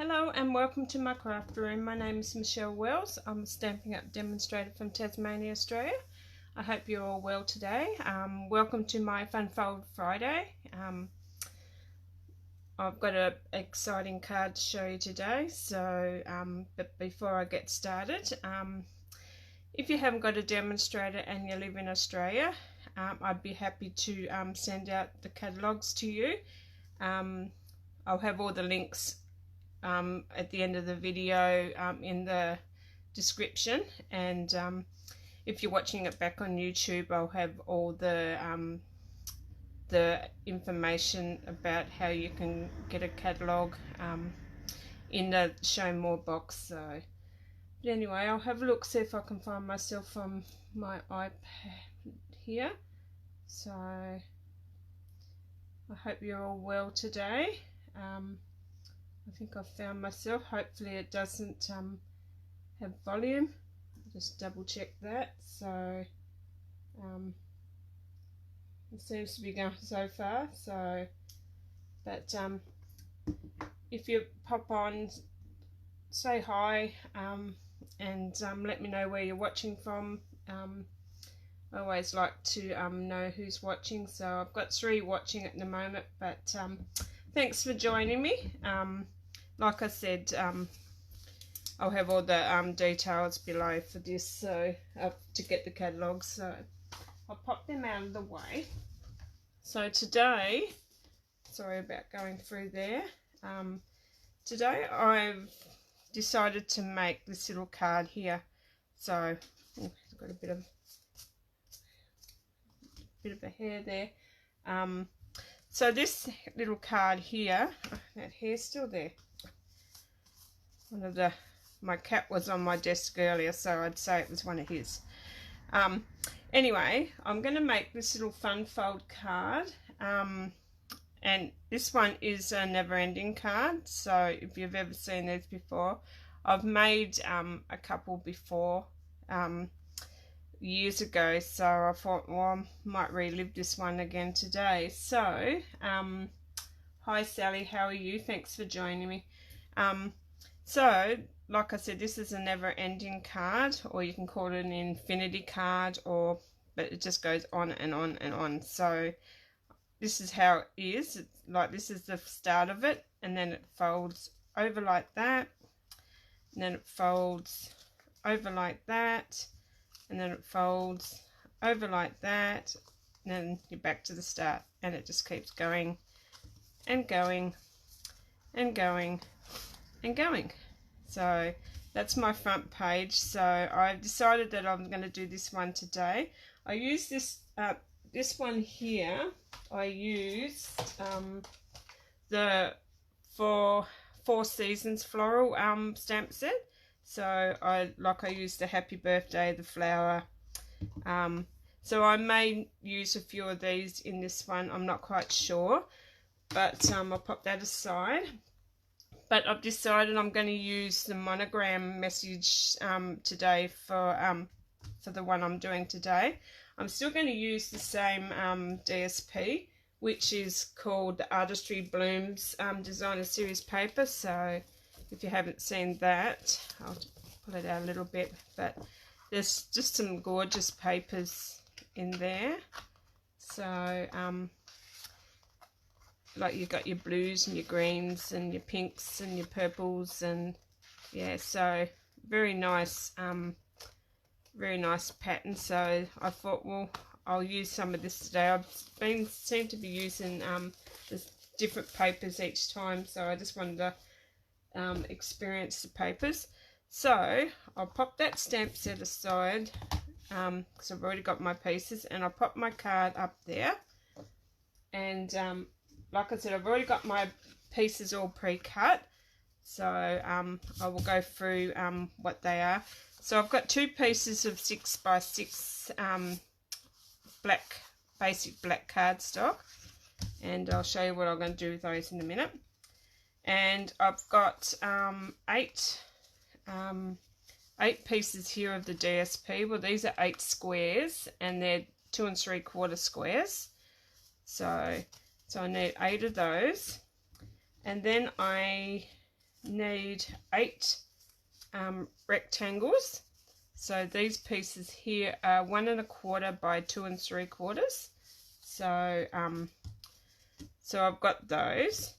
Hello and welcome to my craft room. My name is Michelle Wells. I'm a Stampin' Up demonstrator from Tasmania, Australia. I hope you're all well today. Welcome to my Fun Fold Friday. I've got an exciting card to show you today, but before I get started, if you haven't got a demonstrator and you live in Australia, I'd be happy to send out the catalogues to you. I'll have all the links at the end of the video in the description, and if you're watching it back on YouTube, I'll have all the information about how you can get a catalogue in the show more box. So but anyway, I'll have a look, see if I can find myself on my iPad here. So I hope you're all well today. I think I've found myself. Hopefully it doesn't have volume. Just double check that. So it seems to be going so far. So, but if you pop on, say hi, and let me know where you're watching from. I always like to know who's watching. So I've got 3 watching at the moment, but thanks for joining me. Like I said, I'll have all the details below for this, so to get the catalogues. So I'll pop them out of the way. So today, sorry about going through there. Today I've decided to make this little card here. So I've got a bit of a hair there. So this little card here, that hair's still there. My cat was on my desk earlier, so I'd say it was one of his. Anyway, I'm going to make this little fun fold card, and this one is a never-ending card. So if you've ever seen these before, I've made a couple before years ago, so I thought, well, I might relive this one again today. So hi Sally, how are you? Thanks for joining me. So like I said, this is a never-ending card, or you can call it an infinity card, but it just goes on and on and on. So this is how it is. It's like, this is the start of it, and then it folds over like that, and then it folds over like that, and then it folds over like that, and then you're back to the start, and it just keeps going and going and going and going. So that's my front page. So I've decided that I'm going to do this one today. I use this one here. I used the Four Seasons floral stamp set. So I used the happy birthday, the flower. So I may use a few of these in this one. I'm not quite sure, but I'll pop that aside. But I've decided I'm going to use the Monogram message today for the one I'm doing today. I'm still going to use the same DSP, which is called the Artistry Blooms Designer Series paper. So if you haven't seen that, I'll pull it out a little bit, but there's just some gorgeous papers in there. So like you've got your blues and your greens and your pinks and your purples, and yeah, so very nice pattern. So I thought, well, I'll use some of this today. I've seem to be using the different papers each time, so I just wanted to experience the papers. So I'll pop that stamp set aside because I've already got my pieces, and I'll pop my card up there, and like I said, I've already got my pieces all pre-cut, so I will go through what they are. So I've got 2 pieces of 6x6 basic black cardstock, and I'll show you what I'm going to do with those in a minute. And I've got 8 pieces here of the DSP. Well, these are 8 squares, and they're 2 3/4 squares. So I need 8 of those, and then I need 8 rectangles. So these pieces here are 1 1/4 by 2 3/4. So so I've got those,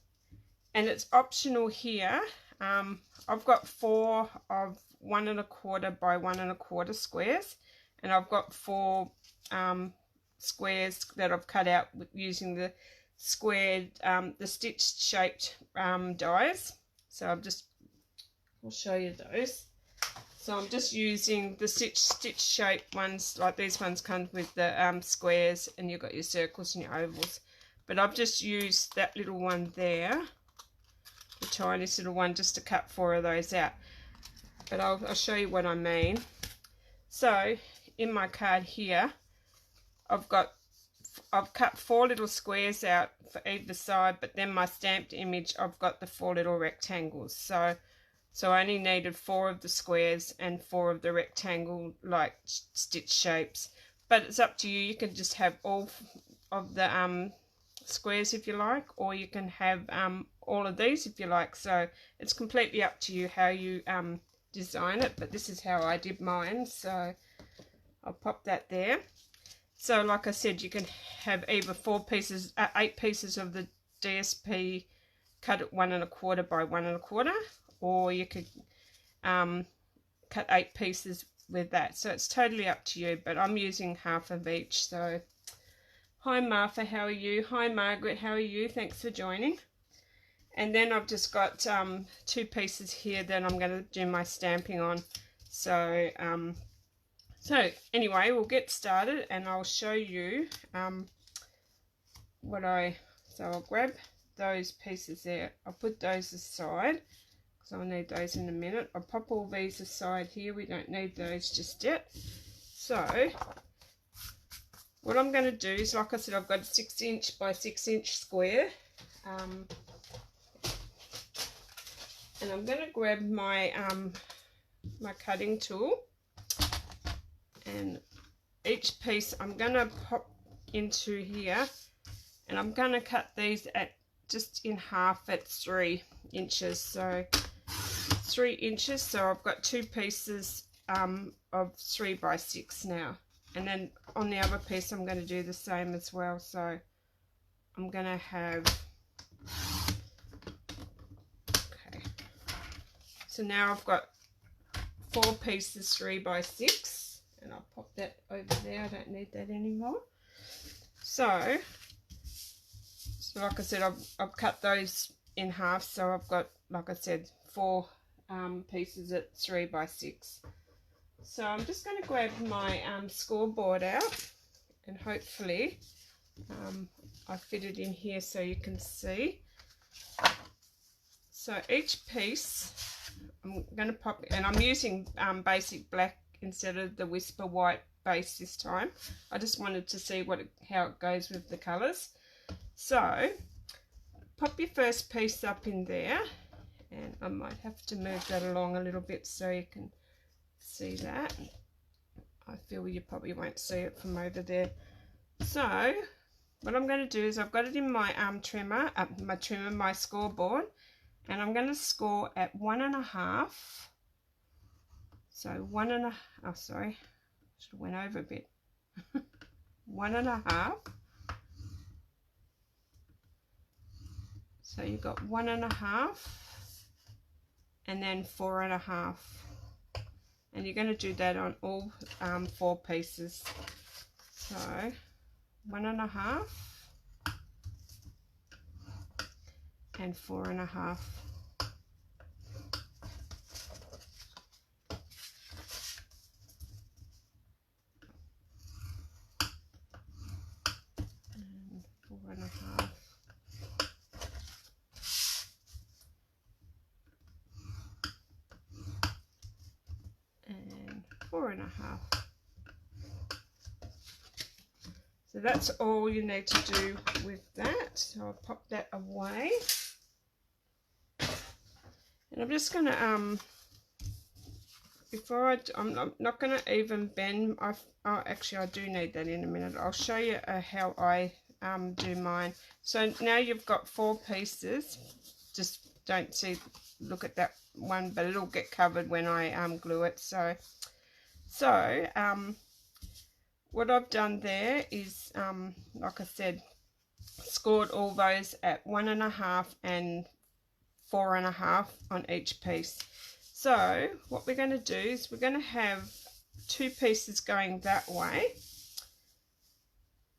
and it's optional here. I've got 4 of 1 1/4 by 1 1/4 squares, and I've got 4 squares that I've cut out using the squared, the stitched shaped dies. So I'll show you those. So I'm just using the stitch shaped ones, like these ones come with the squares, and you've got your circles and your ovals. But I've just used that little one there, the tiniest little one, just to cut 4 of those out. But I'll show you what I mean. So in my card here, I've cut 4 little squares out for either side, but then my stamped image, I've got the 4 little rectangles. So I only needed 4 of the squares and 4 of the rectangle like stitch shapes. But it's up to you. You can just have all of the squares if you like, or you can have all of these if you like. So it's completely up to you how you design it, but this is how I did mine. So I'll pop that there. So like I said, you can have either 8 pieces of the DSP cut at 1 1/4 by 1 1/4, or you could cut 8 pieces with that. So it's totally up to you, but I'm using half of each. So hi Martha, how are you? Hi Margaret, how are you? Thanks for joining. And then I've just got 2 pieces here that I'm going to do my stamping on. So so anyway, we'll get started, and I'll show you so I'll grab those pieces there. I'll put those aside because I'll need those in a minute. I'll pop all these aside here. We don't need those just yet. So what I'm going to do is, like I said, I've got a 6" by 6" square. And I'm going to grab my my cutting tool, and each piece I'm going to pop into here, and I'm going to cut these at just in half at 3 inches. So 3 inches. So I've got 2 pieces of 3 by 6 now, and then on the other piece I'm going to do the same as well. So I'm going to have, okay, so now I've got 4 pieces 3 by 6, and I'll pop that over there. I don't need that anymore. So like I said, I've cut those in half. So I've got, like I said, 4 pieces at 3 by 6. So I'm just going to grab my scoreboard out, and hopefully I fit it in here so you can see. So each piece I'm going to pop, and I'm using basic black instead of the Whisper white base this time. I just wanted to see how it goes with the colours. So pop your first piece up in there, and I might have to move that along a little bit so you can see that. I feel you probably won't see it from over there. So what I'm going to do is, I've got it in my my scoreboard, and I'm going to score at 1 1/2. So 1 1/2. Oh, sorry, should have went over a bit. 1 1/2. So you've got 1 1/2, and then 4 1/2, and you're going to do that on all 4 pieces. So 1 1/2 and 4 1/2. And 4 1/2. And 4 1/2. So that's all you need to do with that. So I'll pop that away. And I'm just going to, I'm not going to even bend. Actually, I do need that in a minute. I'll show you how I do mine. So now you've got 4 pieces, just don't see, look at that one, but it'll get covered when I glue it. So what I've done there is, like I said, scored all those at 1.5 and 4.5 on each piece. So what we're going to do is we're going to have 2 pieces going that way.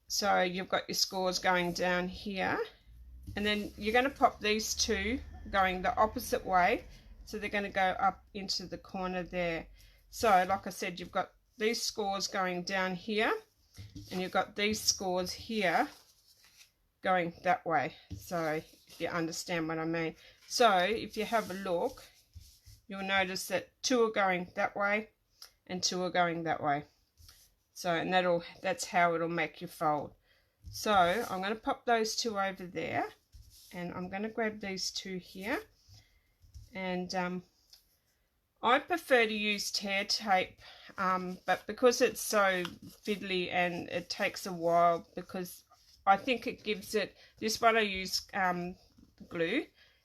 So you've got your scores going down here, and then you're going to pop these 2 going the opposite way, so they're going to go up into the corner there. So like I said, you've got these scores going down here, and you've got these scores here going that way. So if you understand what I mean. So if you have a look, you'll notice that 2 are going that way and 2 are going that way. So, and that's how it'll make you fold. So I'm going to pop those 2 over there, and I'm going to grab these 2 here, and I prefer to use tear tape, but because it's so fiddly and it takes a while, because I think it gives it, this one I use glue,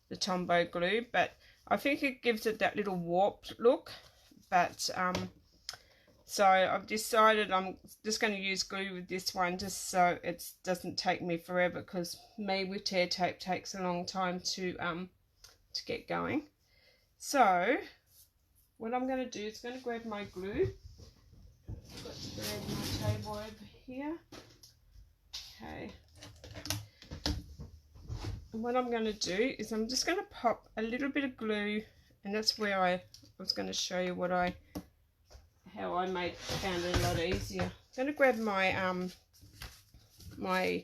the Tombow glue, but I think it gives it that little warped look. But so I've decided I'm just going to use glue with this one, just so it doesn't take me forever, because me with tear tape takes a long time to get going. So what I'm going to do is going to grab my glue. I've got to grab my table over here. Okay. And what I'm going to do is I'm just going to pop a little bit of glue, and that's where I was going to show you how I found it a lot easier. I'm going to grab my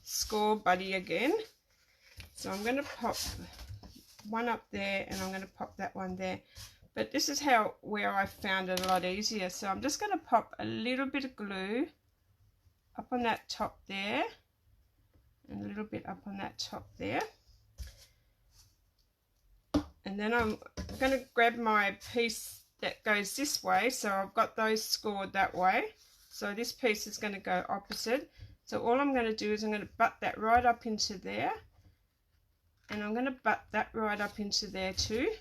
score buddy again. So I'm going to pop one up there, and I'm going to pop that one there. But this is where I found it a lot easier. So I'm just going to pop a little bit of glue up on that top there, and a little bit up on that top there. And then I'm going to grab my piece that goes this way. So I've got those scored that way. So this piece is going to go opposite. So all I'm going to do is I'm going to butt that right up into there. And I'm going to butt that right up into there too.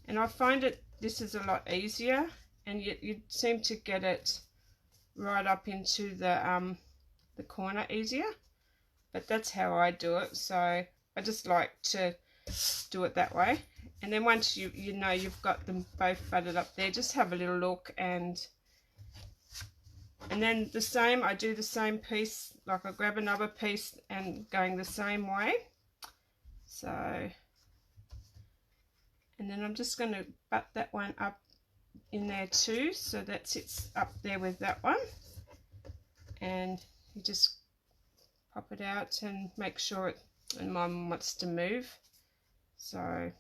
And I find this is a lot easier, and you seem to get it right up into the corner easier. But that's how I do it. So I just like to do it that way. And then once you know you've got them both butted up there, just have a little look, and then the same, I do the same piece, like I grab another piece and going the same way. So, and then I'm just going to butt that one up in there too, so that sits up there with that one, and you just pop it out and make sure it, and mine wants to move, so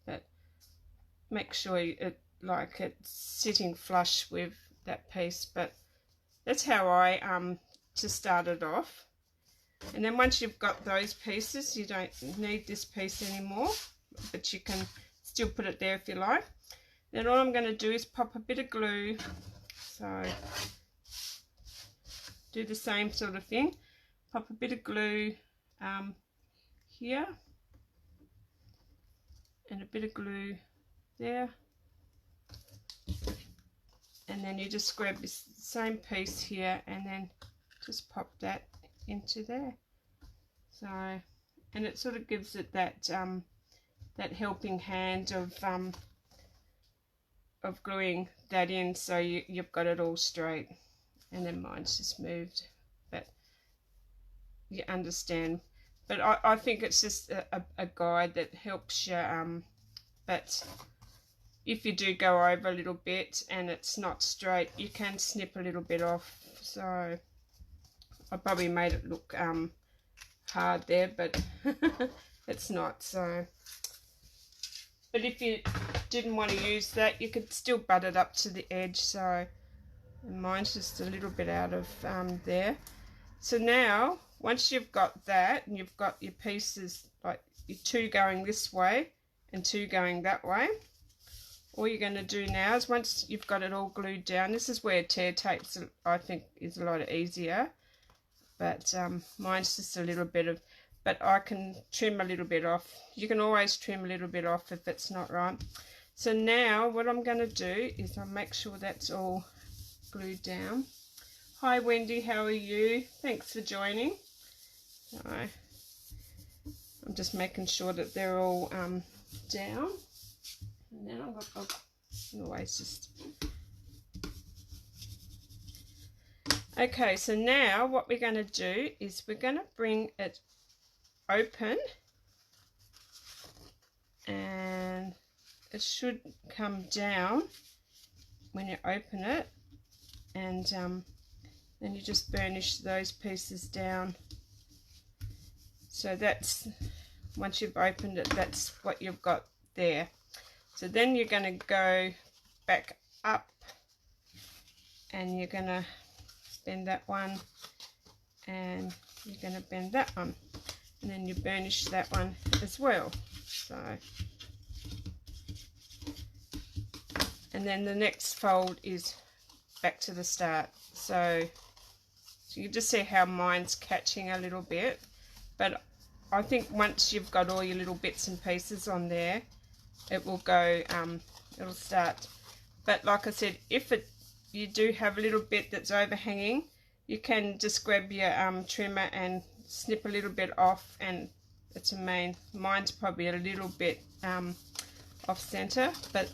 but make sure it's sitting flush with that piece. But that's how I to start it off. And then once you've got those pieces, you don't need this piece anymore, but you can still put it there if you like. Then all I'm going to do is pop a bit of glue. So do the same sort of thing. Pop a bit of glue here, and a bit of glue there. And then you just grab this same piece here, and then just pop that into there. So, and it sort of gives it that that helping hand of gluing that in, so you've got it all straight. And then mine's just moved, but you understand. But I think it's just a guide that helps you, but if you do go over a little bit and it's not straight, you can snip a little bit off. So I probably made it look hard there, but it's not. So, but if you didn't want to use that, you could still butt it up to the edge. So mine's just a little bit out of there. So now once you've got that, and you've got your pieces, like your 2 going this way and 2 going that way, all you're going to do now is, once you've got it all glued down, this is where tear tapes, I think, is a lot easier. But mine's just a little bit of, but I can trim a little bit off. You can always trim a little bit off if it's not right. So now what I'm going to do is I'll make sure that's all glued down. Hi Wendy, how are you? Thanks for joining. So I'm just making sure that they're all down. And then I've got, always just... Okay, so now what we're going to do is we're going to bring it open, and it should come down when you open it, and then you just burnish those pieces down. So that's, once you've opened it, that's what you've got there. So then you're going to go back up, and you're going to bend that one, and you're going to bend that one, and then you burnish that one as well. So, and then the next fold is back to the start. So you can just see how mine's catching a little bit, but I think once you've got all your little bits and pieces on there, it will go, it'll start. But like I said, if you do have a little bit that's overhanging, you can just grab your trimmer and snip a little bit off, and it's mine's probably a little bit off center, but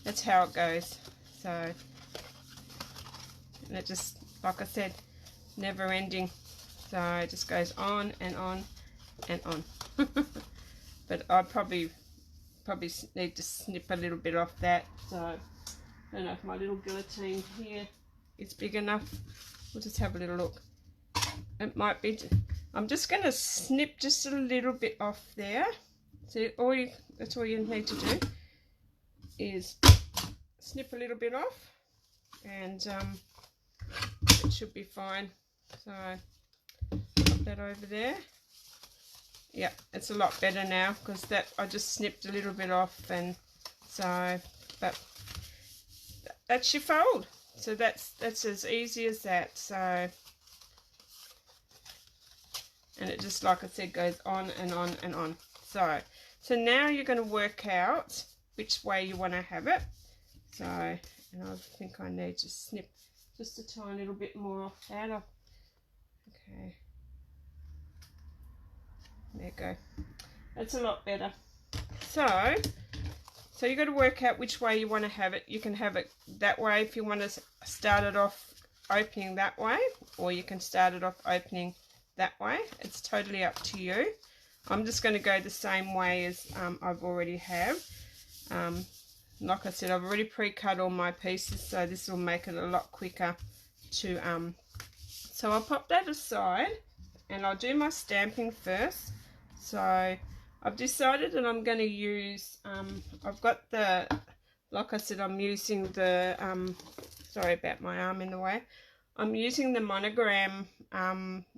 that's how it goes. So, and it just, like I said, never ending, so it just goes on and on and on. But I probably need to snip a little bit off that. So I don't know if my little guillotine here is big enough. We'll just have a little look. It might be. I'm just going to snip just a little bit off there. So that's all you need to do is snip a little bit off, and it should be fine. So pop that over there. Yeah, it's a lot better now, because that I just snipped a little bit off, and so, but that's your fold. So that's as easy as that. So, and it just, like I said, goes on and on and on. So now you're going to work out which way you want to have it. So, and I think I need to snip just a tiny little bit more off that. Okay. There you go. That's a lot better. So you've got to work out which way you want to have it. You can have it that way if you want to start it off opening that way, or you can start it off opening that way. It's totally up to you. I'm just going to go the same way as I've already have. Like I said, I've already pre-cut all my pieces, so this will make it a lot quicker to so I'll pop that aside, and I'll do my stamping first. So I've decided that I'm going to use, I've got the, like I said, I'm using the, sorry about my arm in the way, I'm using the Monogram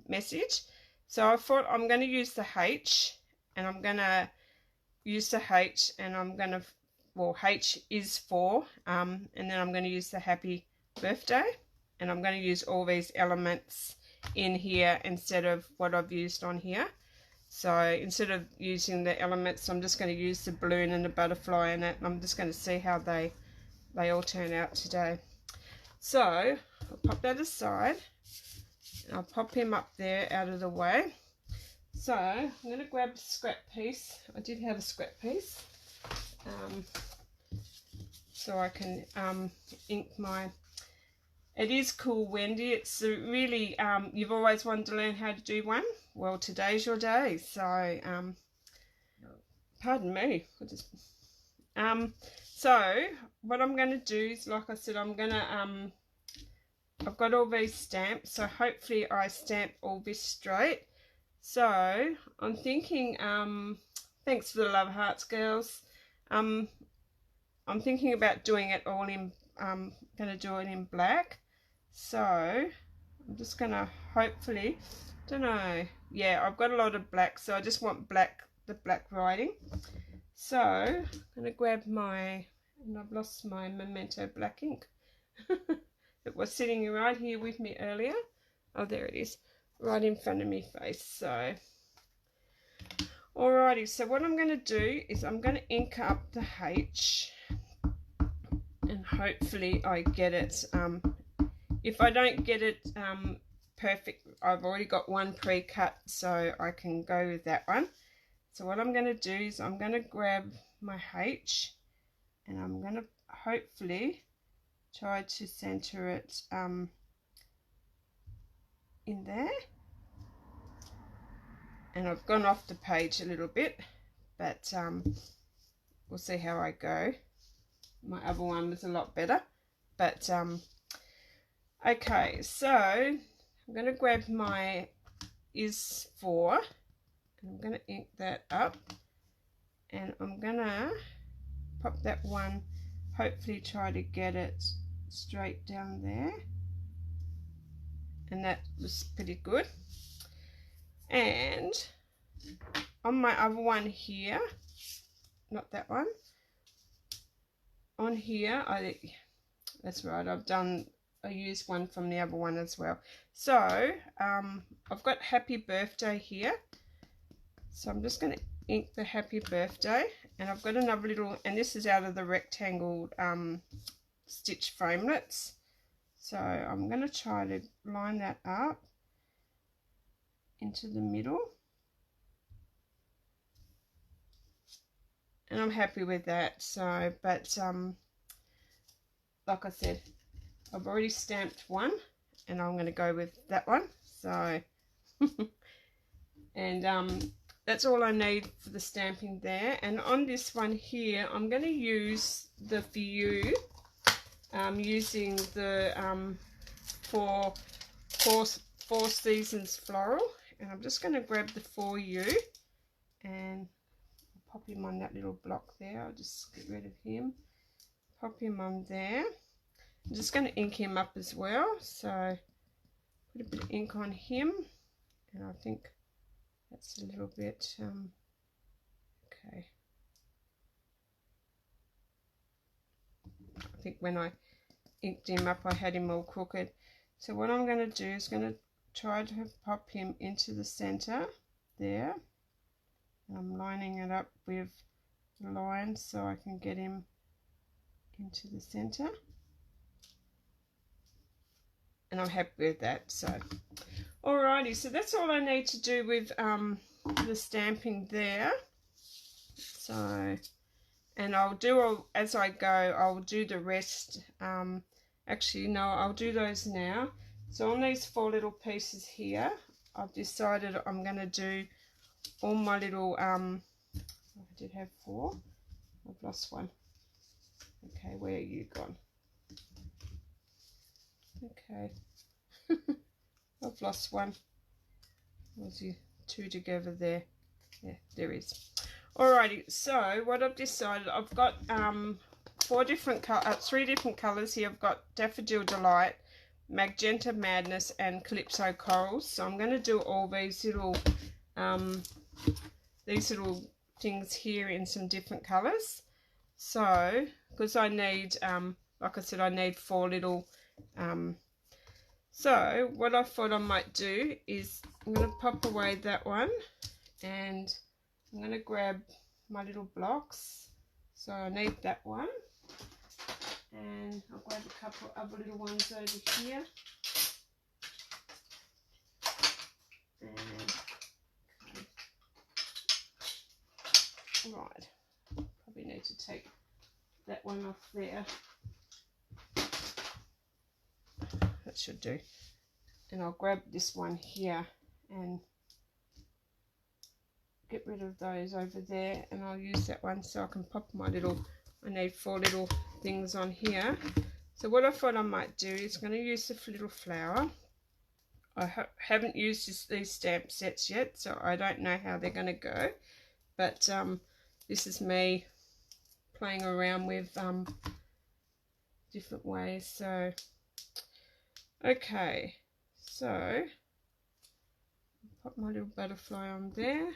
message. So I thought I'm going to use the H, and I'm going to use the H, and I'm going to, well, H is for, and then I'm going to use the happy birthday, and I'm going to use all these elements in here instead of what I've used on here. So instead of using the elements, I'm just going to use the balloon and the butterfly in it. I'm just going to see how they all turn out today. So I'll pop that aside, and I'll pop him up there out of the way. So I'm going to grab a scrap piece. I did have a scrap piece, so I can ink my. It is cool, Wendy. It's really, you've always wanted to learn how to do one. Well, today's your day. So, pardon me. So, what I'm going to do is, like I said, I'm going to, I've got all these stamps. So, hopefully I stamp all this straight. So, I'm thinking, thanks for the love hearts, girls. I'm thinking about doing it all in, going to do it in black. So I'm just going to hopefully, don't know, yeah, I've got a lot of black, so I just want black, the black writing. So I'm going to grab my And I've lost my Memento black ink. It was sitting right here with me earlier. Oh, there it is, right in front of me face. So alrighty, so what I'm going to do is I'm going to ink up the H, and hopefully I get it. If I don't get it perfect, I've already got one pre-cut, so I can go with that one. So what I'm going to do is I'm going to grab my H, and I'm going to hopefully try to center it in there. And I've gone off the page a little bit, but we'll see how I go. My other one was a lot better, but okay, so I'm going to grab my is 4, and I'm going to ink that up, and I'm going to pop that one, hopefully try to get it straight down there, and that was pretty good. And on my other one here, not that one, on here, that's right, I used one from the other one as well. So I've got happy birthday here, so I'm just going to ink the happy birthday, and I've got another little, and this is out of the rectangle stitch framelets, so I'm going to try to line that up into the middle, and I'm happy with that. So but like I said, I've already stamped one, and I'm going to go with that one. So and that's all I need for the stamping there. And on this one here, I'm going to use the For You, using the Four Seasons floral, and I'm just going to grab the For You and pop him on that little block there. I'll just get rid of him, pop him on there. I'm just going to ink him up as well, so put a bit of ink on him, and I think that's a little bit okay. I think when I inked him up I had him all crooked. So what I'm going to do is going to try to pop him into the center there, and I'm lining it up with the line so I can get him into the center, and I'm happy with that. So alrighty, so that's all I need to do with the stamping there. So, and I'll do, as I go, I'll do the rest. Actually no, I'll do those now. So on these 4 little pieces here, I've decided I'm going to do all my little I did have 4, I've lost one. Okay, where are you gone? Okay. I've lost one. There's you 2 together there. Yeah, there is. Alrighty, so what I've decided, I've got 3 different colours here. I've got Daffodil Delight, Magenta Madness, and Calypso Corals. So I'm going to do all these little things here in some different colours. So because I need, like I said, I need 4 little. So what I thought I might do is I'm going to pop away that one, and I'm going to grab my little blocks. So I need that one, and I'll grab a couple of other little ones over here. And okay. Right, probably need to take that one off there. That should do. And I'll grab this one here and get rid of those over there, and I'll use that one so I can pop my little, I need 4 little things on here. So what I thought I might do is going to use the little flower. I haven't used these stamp sets yet, so I don't know how they're going to go, but this is me playing around with different ways. So okay, so pop my little butterfly on there,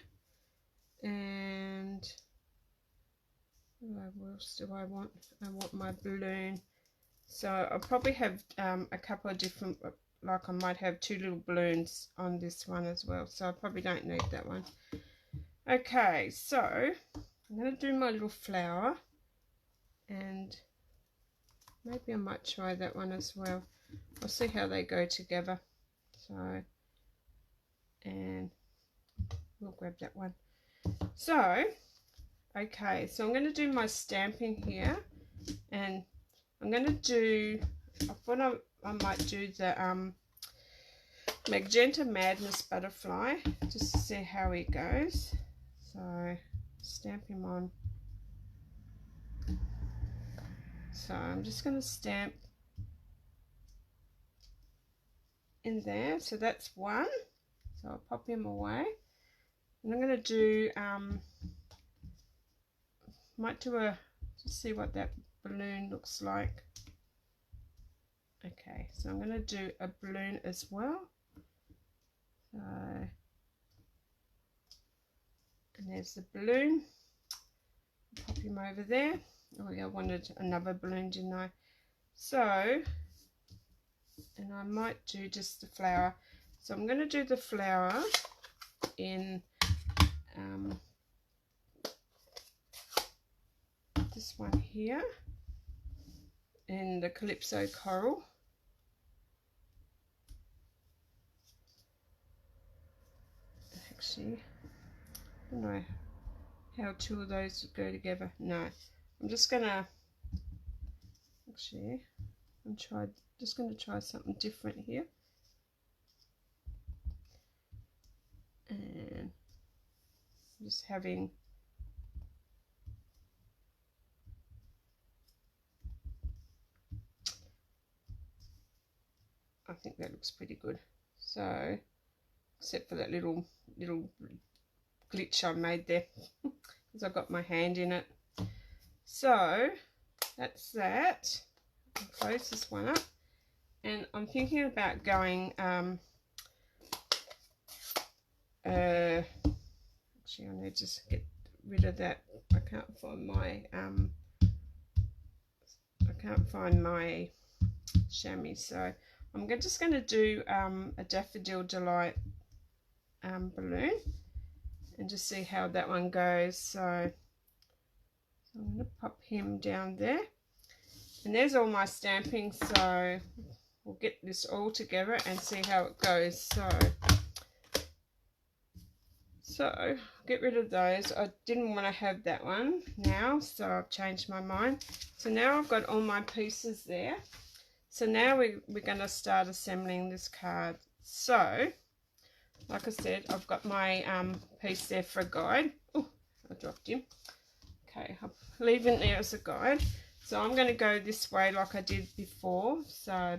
and What else do I want? I want my balloon. So I'll probably have a couple of different, like I might have 2 little balloons on this one as well. So I probably don't need that one. Okay, so I'm going to do my little flower. And maybe I might try that one as well. I'll see how they go together. So, and we'll grab that one. So, okay, so I'm going to do my Stampin here, and I'm going to do, I thought I might do the Magenta Madness butterfly, just to see how he goes. So, stamp him on. So I'm just going to stamp in there. So that's one. So I'll pop him away. And I'm going to do, might do a, just see what that balloon looks like. Okay, so I'm going to do a balloon as well. So, and there's the balloon. Pop him over there. Oh yeah, I wanted another balloon, didn't I? So, and I might do just the flower. So I'm going to do the flower in this one here, in the Calypso Coral. Actually, I don't know how 2 of those go together. No, I'm just gonna, actually, just gonna try something different here. And I'm just having, I think that looks pretty good. So, except for that little glitch I made there, because I got my hand in it. So that's that. I'll close this one up, and I'm thinking about going actually I need to just get rid of that. I can't find my chamois, so I'm just going to do a Daffodil Delight balloon and just see how that one goes. So I'm going to pop him down there, and there's all my stamping, so we'll get this all together and see how it goes. So get rid of those. I didn't want to have that one now, so I've changed my mind. So now I've got all my pieces there. So now we're going to start assembling this card. So, like I said, I've got my piece there for a guide. Oh, I dropped him. Okay, I'll leave it there as a guide. So I'm going to go this way like I did before. So,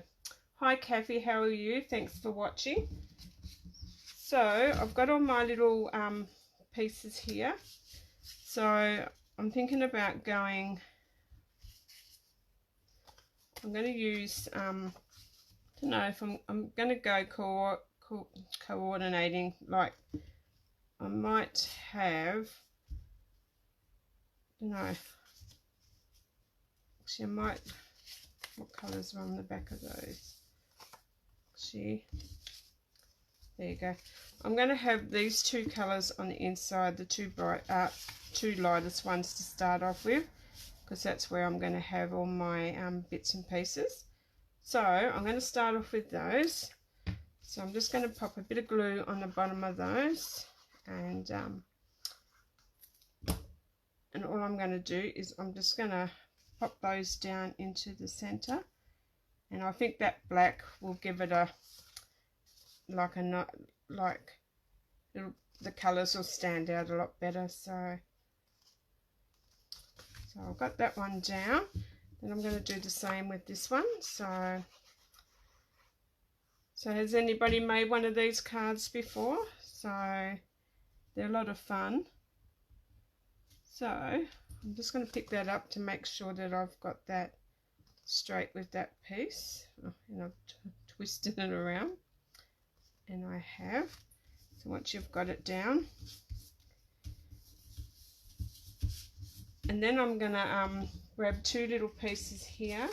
hi Kathy, how are you? Thanks for watching. So I've got all my little pieces here. So I'm thinking about going, I'm going to use, I don't know if I'm going to go coordinating, like I might have, I don't know, actually I might, what colours are on the back of those? Actually, there you go. I'm going to have these 2 colours on the inside, the 2 lightest ones to start off with, because that's where I'm going to have all my bits and pieces. So I'm going to start off with those. So I'm just going to pop a bit of glue on the bottom of those, and all I'm going to do is I'm just going to pop those down into the center, and I think that black will give it a the colors will stand out a lot better. So I've got that one down. Then I'm going to do the same with this one. So has anybody made one of these cards before? So they're a lot of fun. So I'm just going to pick that up to make sure that I've got that straight with that piece. Oh, and I've twisted it around, and I have. So once you've got it down, And then I'm gonna grab two little pieces here,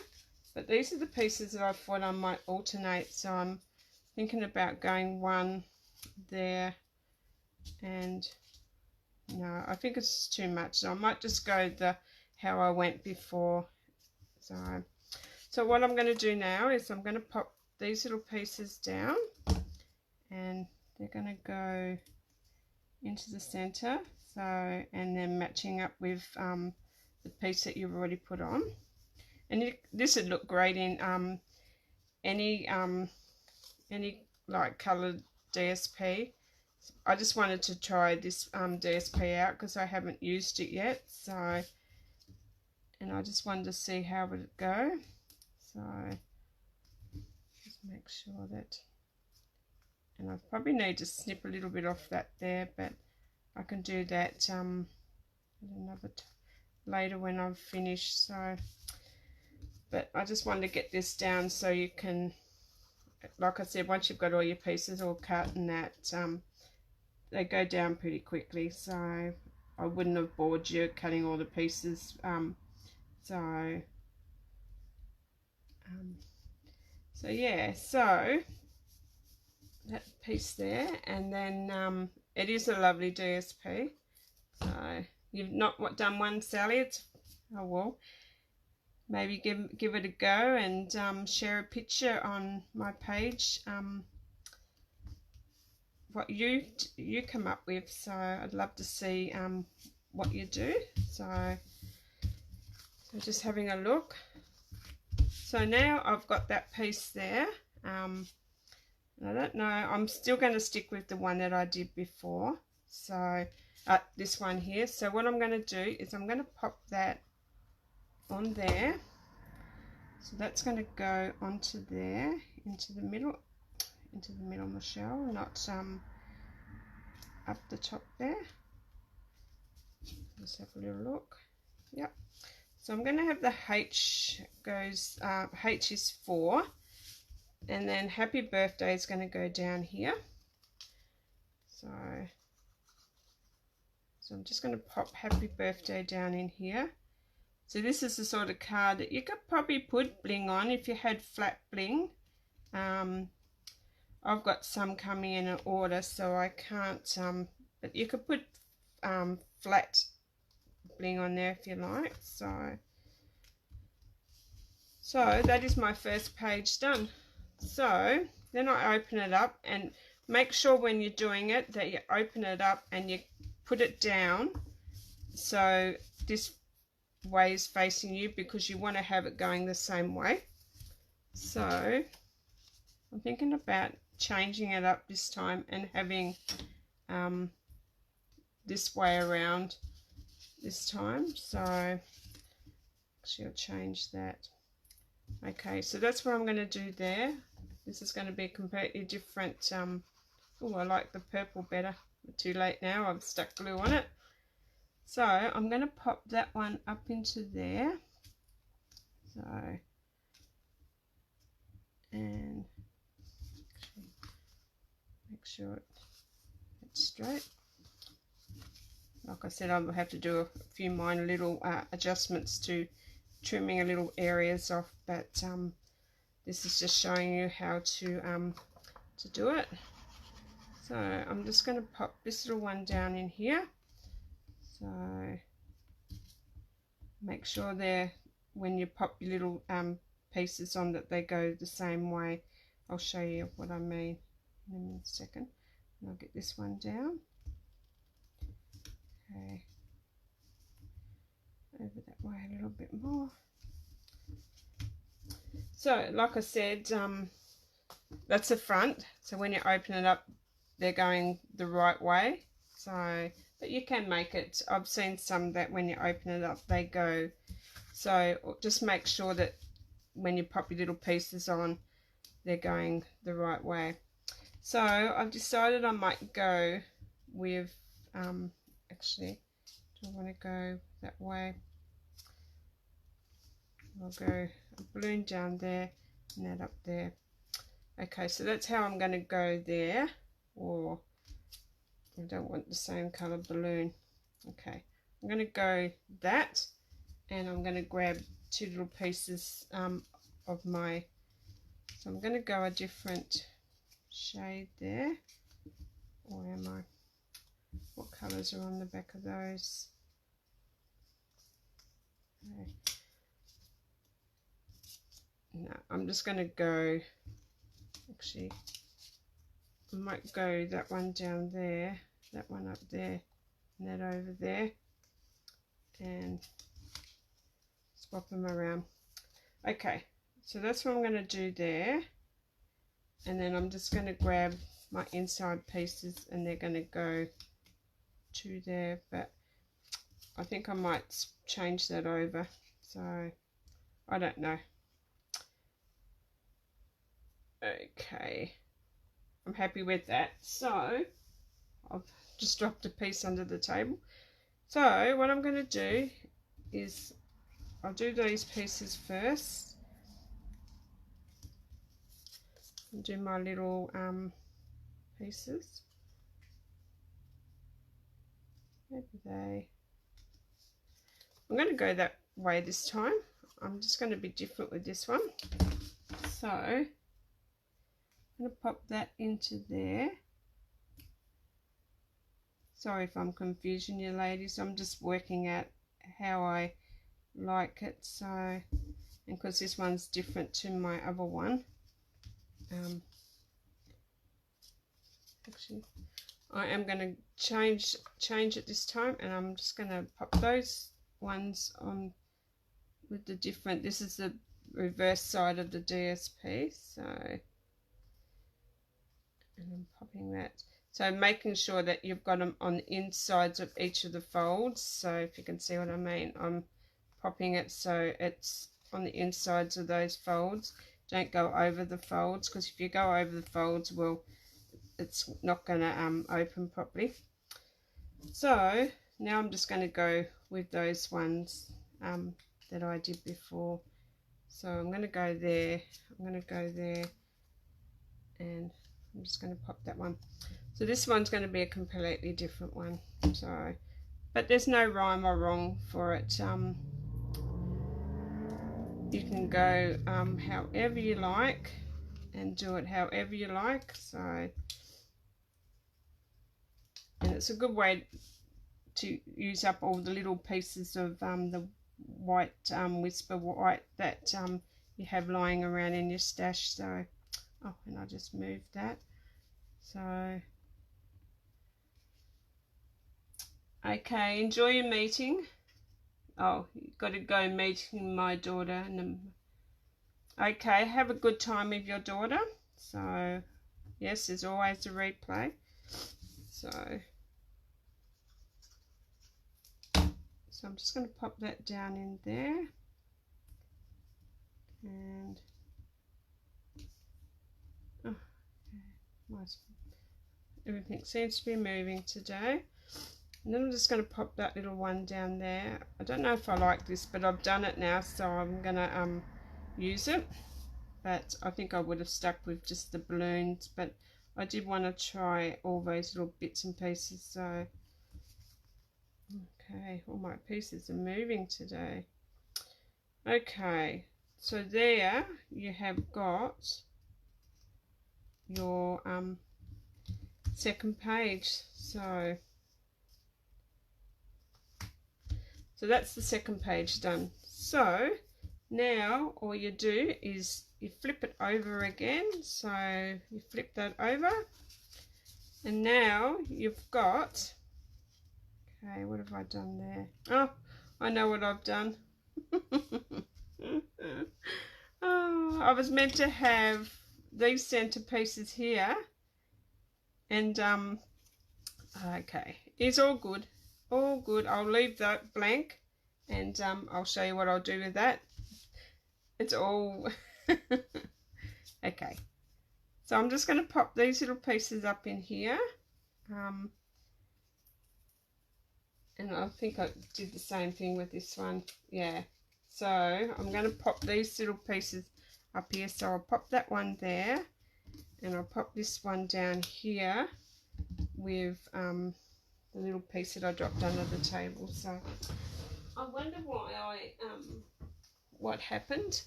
but these are the pieces that I thought I might alternate, so I'm thinking about going one there, and no, I think it's too much, so I might just go how I went before. So what I'm going to do now is I'm going to pop these little pieces down, and they're going to go into the center, so, and then matching up with the piece that you've already put on. And this would look great in any like colored DSP. I just wanted to try this DSP out because I haven't used it yet, so, and I just wanted to see how it would go. So just make sure that, and I probably need to snip a little bit off that there, but I can do that later when I've finished. So, but I just wanted to get this down so you can, like I said, once you've got all your pieces all cut and that, they go down pretty quickly, so I wouldn't have bored you cutting all the pieces. So yeah, so that piece there, and then it is a lovely DSP. So you've not done one, Sally? It's, oh well, maybe give it a go and share a picture on my page. What you come up with, so I'd love to see what you do. So just having a look. So now I've got that piece there. I don't know, I'm still going to stick with the one that I did before, so this one here. So what I'm going to do is I'm going to pop that on there, so that's going to go onto there, into the middle, Michelle, not up the top there. Let's have a little look. Yep. So I'm going to have the H goes, H is 4, and then happy birthday is going to go down here. So I'm just going to pop happy birthday down in here. So this is the sort of card that you could probably put bling on if you had flat bling. I've got some coming in an order, so I can't, but you could put flat bling on there if you like. So that is my first page done. So then I open it up, and make sure when you're doing it that you open it up and you put it down so this way is facing you, because you want to have it going the same way. So I'm thinking about changing it up this time and having this way around this time. So actually I'll change that. Okay, so that's what I'm going to do there. This is going to be completely different. Oh, I like the purple better. Too late now, I've stuck glue on it. So I'm going to pop that one up into there. So, and make sure it's straight. Like I said, I'll have to do a few minor little adjustments to trimming a little areas off, but this is just showing you how to do it. So I'm just going to pop this little one down in here. So make sure they're, when you pop your little pieces on, that they go the same way. I'll show you what I mean in a second. And I'll get this one down. Okay, over that way a little bit more. So like I said, that's the front, so when you open it up they're going the right way. So, but you can make it, I've seen some that when you open it up they go, so just make sure that when you pop your little pieces on they're going the right way. So I've decided I might go with actually, do I want to go that way? I'll go a balloon down there and that up there. Okay, so that's how I'm going to go there, or I don't want the same colour balloon. Okay, I'm going to go that, and I'm going to grab 2 little pieces of my, so I'm going to go a different shade there, or am I, what colours are on the back of those? Okay. No, I'm just going to go, actually I might go that one down there, that one up there, and that over there, and swap them around. Okay, so that's what I'm going to do there, and then I'm just going to grab my inside pieces and they're going to go to there, but I think I might change that over, so I don't know. Okay, I'm happy with that. So I've just dropped a piece under the table. So what I'm going to do is I'll do these pieces first and do my little pieces. Maybe I'm going to go that way this time. I'm just going to be different with this one. So I'm going to pop that into there. Sorry if I'm confusing you ladies, I'm just working out how I like it. So, and because this one's different to my other one, actually I am going to change it this time, and I'm just going to pop those ones on with the different, this is the reverse side of the DSP, so, and I'm popping that. So making sure that you've got them on the insides of each of the folds. So if you can see what I mean, I'm popping it so it's on the insides of those folds. Don't go over the folds, because if you go over the folds, well, it's not going to open properly. So now I'm just going to go with those ones that I did before. So I'm going to go there, I'm going to go there, and I'm just going to pop that one. So this one's going to be a completely different one. So, but there's no rhyme or wrong for it. You can go however you like and do it however you like. So, and it's a good way to use up all the little pieces of the white whisper white that you have lying around in your stash. So, oh, and I just moved that. So, okay, enjoy your meeting. Oh, you've got to go meeting my daughter. Okay, have a good time with your daughter. So, yes, there's always a replay. So I'm just going to pop that down in there. And oh, okay. Everything seems to be moving today. And then I'm just going to pop that little one down there. I don't know if I like this, but I've done it now, so I'm going to use it. But I think I would have stuck with just the balloons, but I did want to try all those little bits and pieces. So, okay, all my pieces are moving today. Okay, so there you have got your second page. So that's the second page done. So now all you do is you flip it over again. So you flip that over, and now you've got, okay, what have I done there? Oh, I know what I've done. Oh, I was meant to have these center pieces here, and okay, it's all good. All good. I'll leave that blank, and I'll show you what I'll do with that. It's all okay. So I'm just going to pop these little pieces up in here, and I think I did the same thing with this one. Yeah. So I'm going to pop these little pieces up here. So I'll pop that one there, and I'll pop this one down here with the little piece that I dropped under the table. So I wonder why what happened.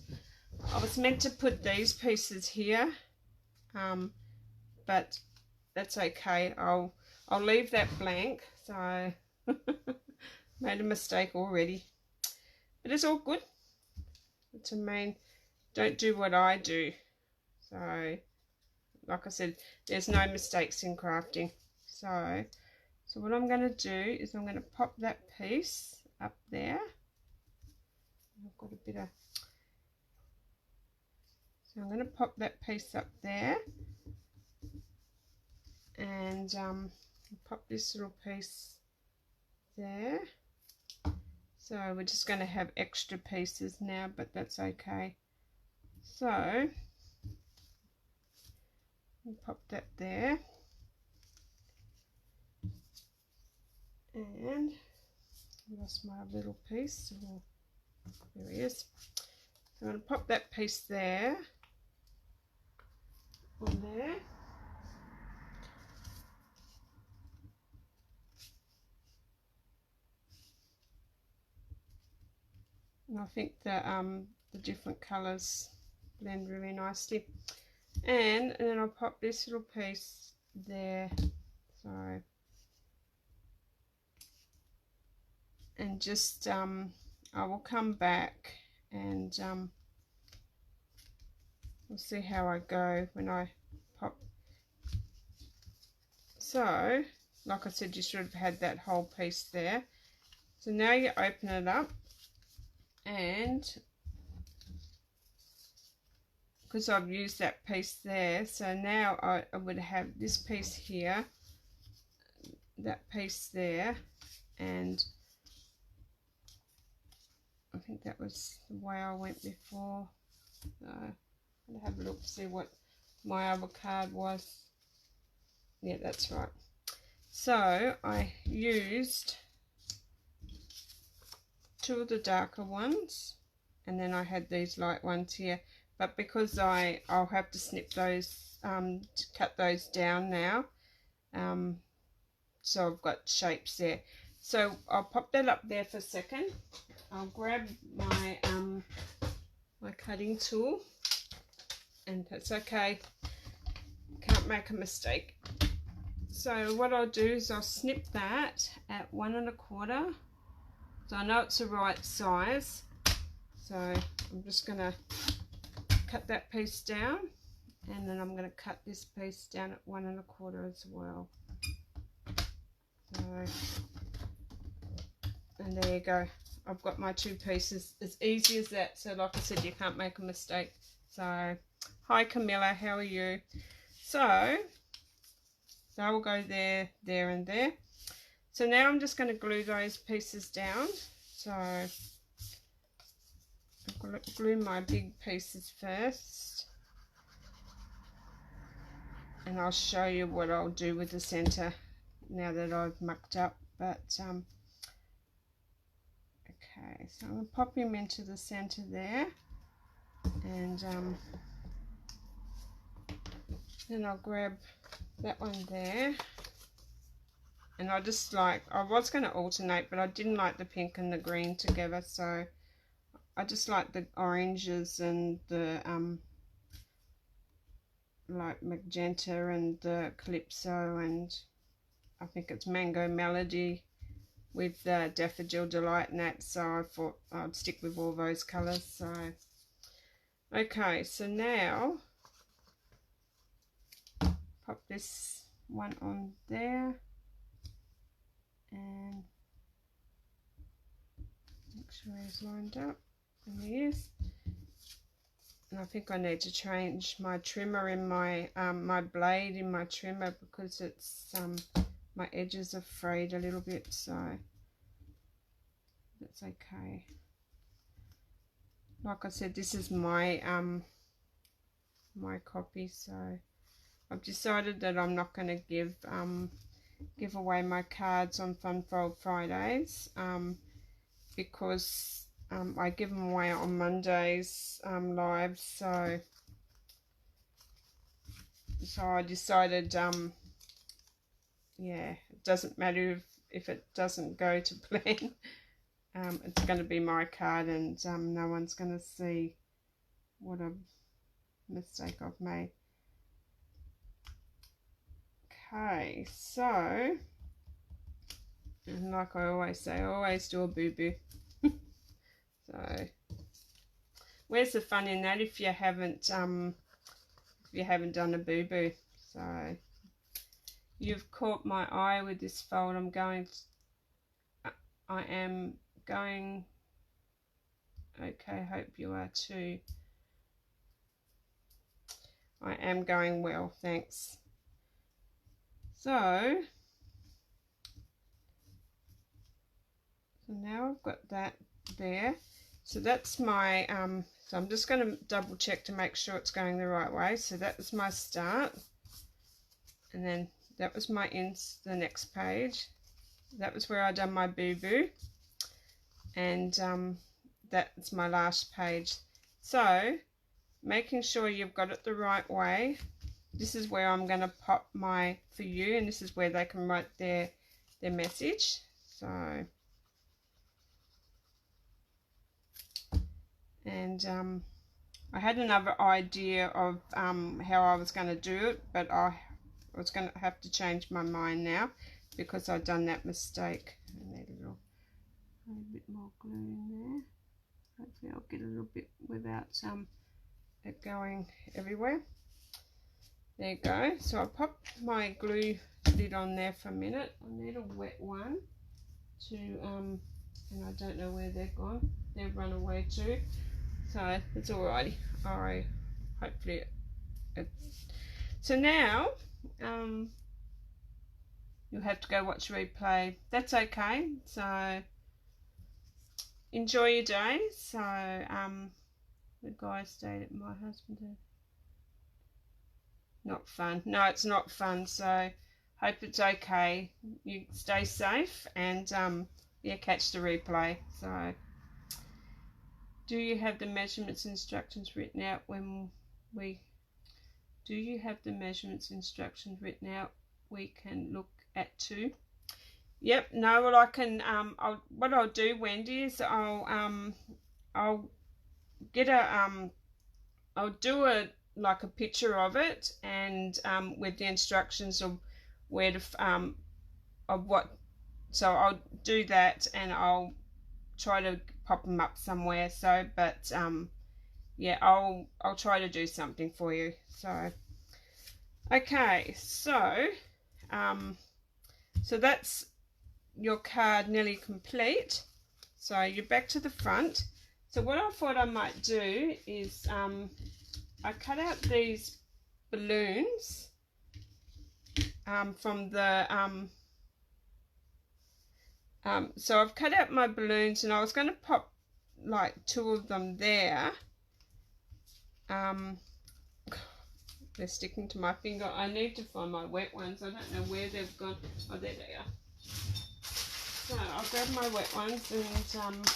I was meant to put these pieces here, but that's okay. I'll leave that blank. So made a mistake already, but it's all good. It's a main, don't do what I do. So like I said, there's no mistakes in crafting. So what I'm going to do is I'm going to pop that piece up there. I've got a bit of, so I'm going to pop that piece up there, and pop this little piece there. So we're just going to have extra pieces now, but that's okay. So we'll pop that there, and I lost my little piece. Oh, there he is. So I'm going to pop that piece there, on there. And I think the different colours blend really nicely. And then I'll pop this little piece there. So, and just I will come back and we'll see how I go when I pop. So like I said, you should have had that whole piece there. So now you open it up, and because I've used that piece there, so now I would have this piece here, that piece there, and I think that was the way I went before. So I'll have a look, see what my other card was. Yeah, that's right. So I used two of the darker ones, and then I had these light ones here, but because I'll have to snip those, to cut those down now, so I've got shapes there. So I'll pop that up there for a second. I'll grab my my cutting tool, and that's okay, can't make a mistake. So what I'll do is I'll snip that at 1 1/4. So I know it's the right size. So I'm just going to cut that piece down, and then I'm going to cut this piece down at 1 1/4 as well. So, and there you go. I've got my two pieces. As easy as that. So like I said, you can't make a mistake. So hi Camilla, how are you? So that will go there, there and there. So now I'm just going to glue those pieces down. So I'll glue my big pieces first, and I'll show you what I'll do with the center now that I've mucked up. But okay, so I'm going to pop him into the center there, and then I'll grab that one there. And I just like, I was going to alternate, but I didn't like the pink and the green together, so I just like the oranges and the like magenta and the calypso, and I think it's Mango Melody with the Daffodil Delight and that, so I thought I'd stick with all those colours. So okay, so now pop this one on there, and make sure he's lined up, and he is. And I think I need to change my trimmer in my my blade in my trimmer, because it's my edges are frayed a little bit, so that's okay. Like I said, this is my my copy, so I've decided that I'm not going to give away my cards on Fun Fold Fridays, because I give them away on Mondays live, so I decided yeah, it doesn't matter if if it doesn't go to plan. It's going to be my card, and no one's going to see what a mistake I've made. Okay, so, and like I always say, I always do a boo-boo. So, where's the fun in that if you haven't done a boo-boo? So, you've caught my eye with this fold. I am going, okay, hope you are too. I am going well, thanks. So now I've got that there. So that's my, so I'm just going to double check to make sure it's going the right way. So that was my start. And then that was my the next page. That was where I done my boo-boo. And that's my last page. So making sure you've got it the right way. This is where I'm going to pop my for you, and this is where they can write their message. So, and I had another idea of how I was going to do it, but I was going to have to change my mind now because I've done that mistake. I need a bit more glue in there. Hopefully I'll get a little bit without it going everywhere. There you go. So I popped my glue lid on there for a minute. I need a wet one to and I don't know where they've gone. They've run away too. So it's alrighty. Alright. Hopefully so now you'll have to go watch replay. That's okay. So enjoy your day. So the guy stayed at my husband. Not fun. No, it's not fun. So hope it's okay. You stay safe and yeah, catch the replay. So do you have the measurements instructions written out when we we can look at too? Yep. No, well I can what I'll do, Wendy, is I'll get a I'll do a like a picture of it, and with the instructions of where to of what, so I'll do that and I'll try to pop them up somewhere. So but yeah, I'll try to do something for you. So okay, so so that's your card nearly complete. So you're back to the front. So what I thought I might do is I cut out these balloons from the so I've cut out my balloons, and I was going to pop like 2 of them there. They're sticking to my finger. I need to find my wet ones. I don't know where they've gone. Oh, there they are. So I'll grab my wet ones, and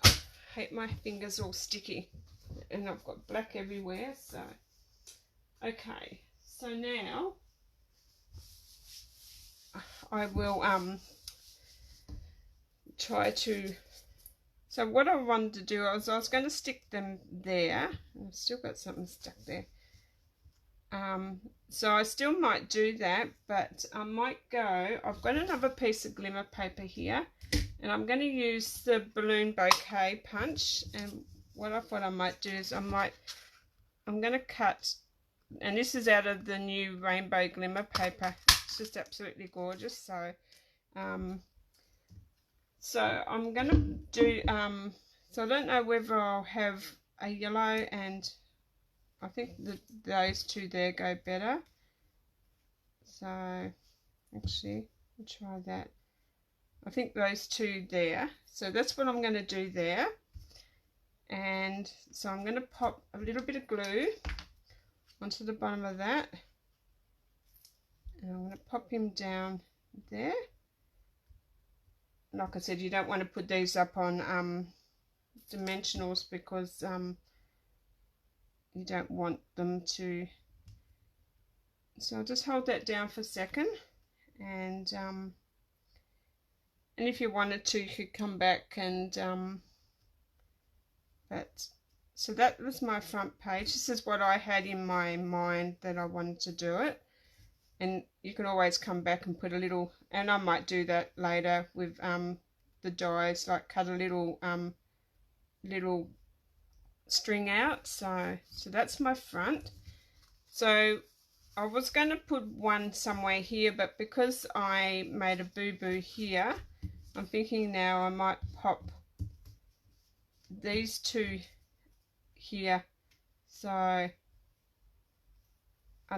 I hate my fingers all sticky, and I've got black everywhere. So okay, so now I will try to, so what I wanted to do was I was going to stick them there. I've still got something stuck there. So I still might do that, but I might go, I've got another piece of glimmer paper here, and I'm going to use the balloon bouquet punch. And what I thought I might do is I'm going to cut, and this is out of the new rainbow glimmer paper. It's just absolutely gorgeous. So so I'm going to do so I don't know whether I'll have a yellow, and I think those 2 there go better. So actually I'll try that. I think those 2 there. So that's what I'm going to do there. And so I'm going to pop a little bit of glue onto the bottom of that. And I'm going to pop him down there. Like I said, you don't want to put these up on dimensionals because you don't want them to. So I'll just hold that down for a second, and if you wanted to, you could come back and so that was my front page. This is what I had in my mind that I wanted to do it, and you can always come back and put a little, and I might do that later with the dies, like cut a little little string out. So that's my front. So I was going to put one somewhere here, but because I made a boo-boo here, I'm thinking now I might pop these two here. So I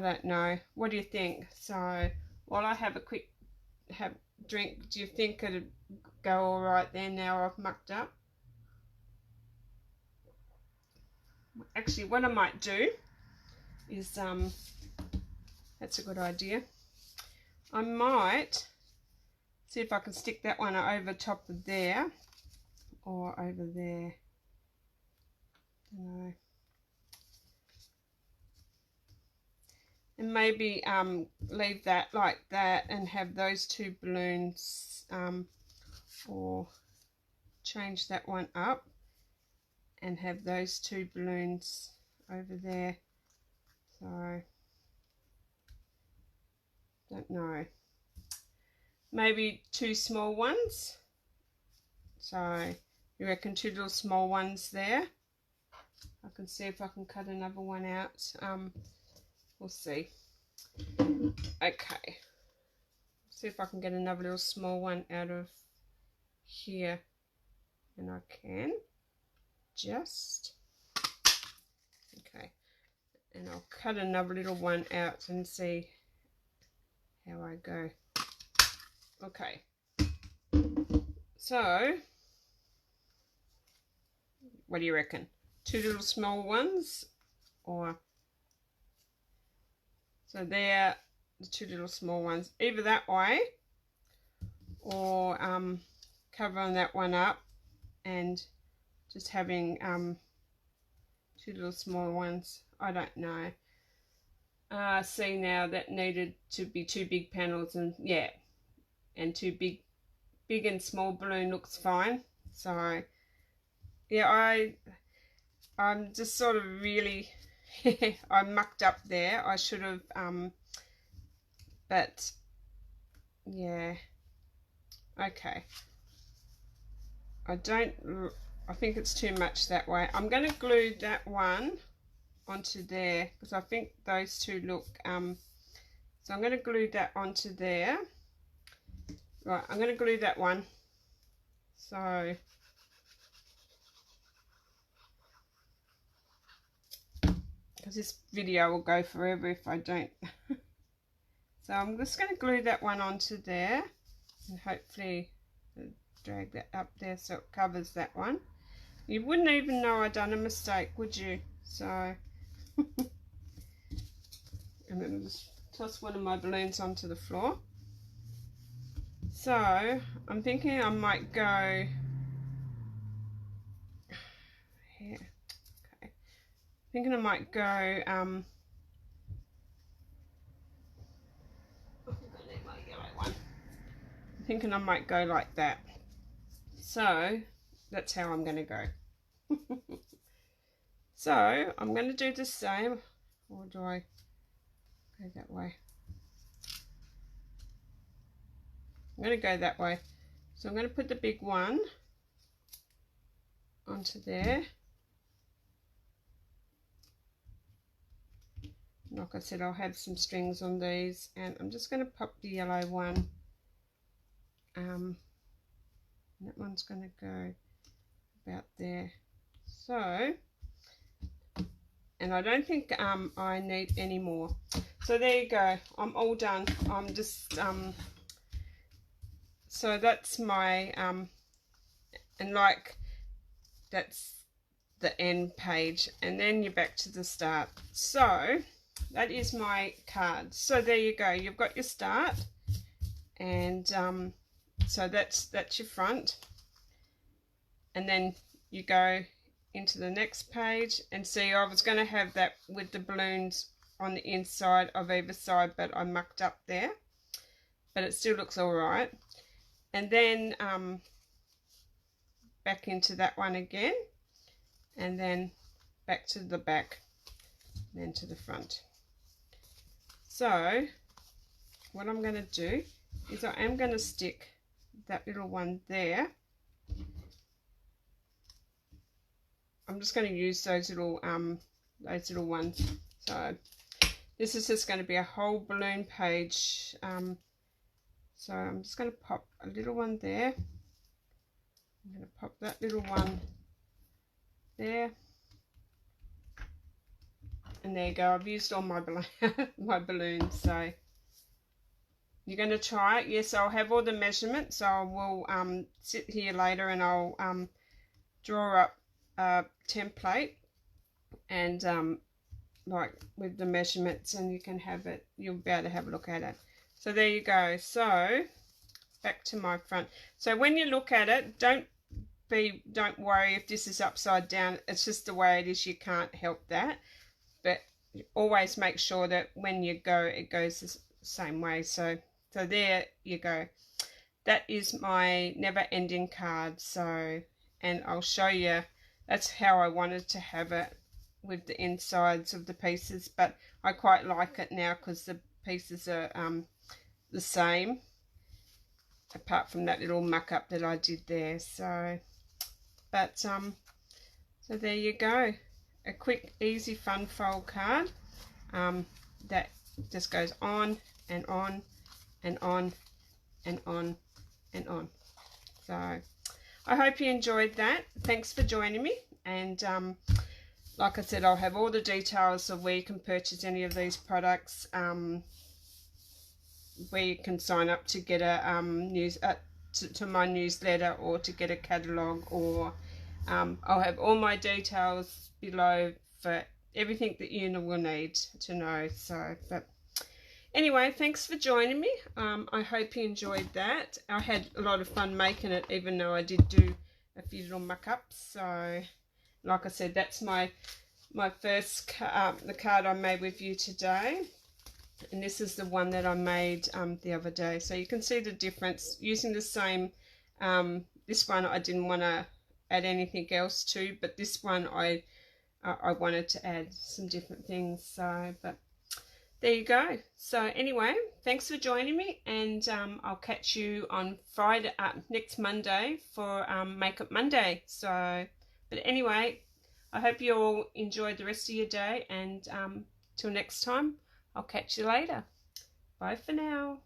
don't know, what do you think? So while I have a quick drink, do you think it'd go all right there now I've mucked up? Actually, what I might do is that's a good idea. I might see if I can stick that one over top of there or over there. No. And maybe leave that like that and have those two balloons, or change that one up and have those two balloons over there. So don't know, maybe two small ones. So you reckon two little small ones there? I can see if I can cut another one out. We'll see. Okay, see if I can get another little small one out of here, and I can just, okay, and I'll cut another little one out and see how I go. Okay, so what do you reckon? Two little small ones, or so they're the two little small ones, either that way or covering that one up and just having two little small ones. I don't know. See, now that needed to be two big panels, and yeah, and two big and small balloon looks fine. So yeah, I'm just sort of really I mucked up there. I should have but yeah, okay, I think it's too much that way. I'm going to glue that one onto there because I think those two look so I'm going to glue that onto there. Right, I'm going to glue that one, so because this video will go forever if I don't. So I'm just going to glue that one onto there and hopefully drag that up there so it covers that one. You wouldn't even know I'd done a mistake, would you? So and then just toss one of my balloons onto the floor. So I'm thinking I might go here. Okay, thinking I might go thinking I might go like that. So that's how I'm going to go. So I'm going to do the same, or do I go that way? I'm going to go that way. So I'm going to put the big one onto there. Like I said, I'll have some strings on these, and I'm just going to pop the yellow one. That one's going to go about there. So, and I don't think I need any more. So there you go. I'm all done. I'm just so that's my and like that's the end page, and then you're back to the start. So that is my card. So there you go. You've got your start, and so that's your front, and then you go into the next page. And see, I was going to have that with the balloons on the inside of either side, but I mucked up there. but it still looks all right. And then back into that one again, and then back to the back, then to the front. So what I'm going to do is I am going to stick that little one there. I'm just going to use those little ones. So this is just going to be a whole balloon page. So I'm just going to pop a little one there. I'm going to pop that little one there. And there you go. I've used all my my balloons. So you're going to try it. Yes, I'll have all the measurements. So I will sit here later and I'll draw up a template and like with the measurements, and you can have it. You'll be able to have a look at it. So there you go. So back to my front. So when you look at it, don't worry if this is upside down. It's just the way it is. You can't help that. But always make sure that when you go, it goes the same way. So there you go. That is my never-ending card. So, and I'll show you. That's how I wanted to have it with the insides of the pieces. But I quite like it now because the pieces are the same, apart from that little muck up that I did there. So, but so there you go. A quick, easy, fun fold card that just goes on and on and on and on and on. So I hope you enjoyed that. Thanks for joining me. And like I said, I'll have all the details of where you can purchase any of these products, where you can sign up to get a to my newsletter, or to get a catalogue, or I'll have all my details below for everything that you will need to know. So, but anyway, thanks for joining me. I hope you enjoyed that. I had a lot of fun making it, even though I did do a few little muck-ups. So, like I said, that's my first the card I made with you today, and this is the one that I made the other day. So you can see the difference using the same. This one I didn't want to add anything else to, but this one I wanted to add some different things. So, but there you go. So anyway, thanks for joining me, and I'll catch you on Friday, next Monday for Makeup Monday. So, but anyway, I hope you all enjoyed the rest of your day, and till next time, I'll catch you later. Bye for now.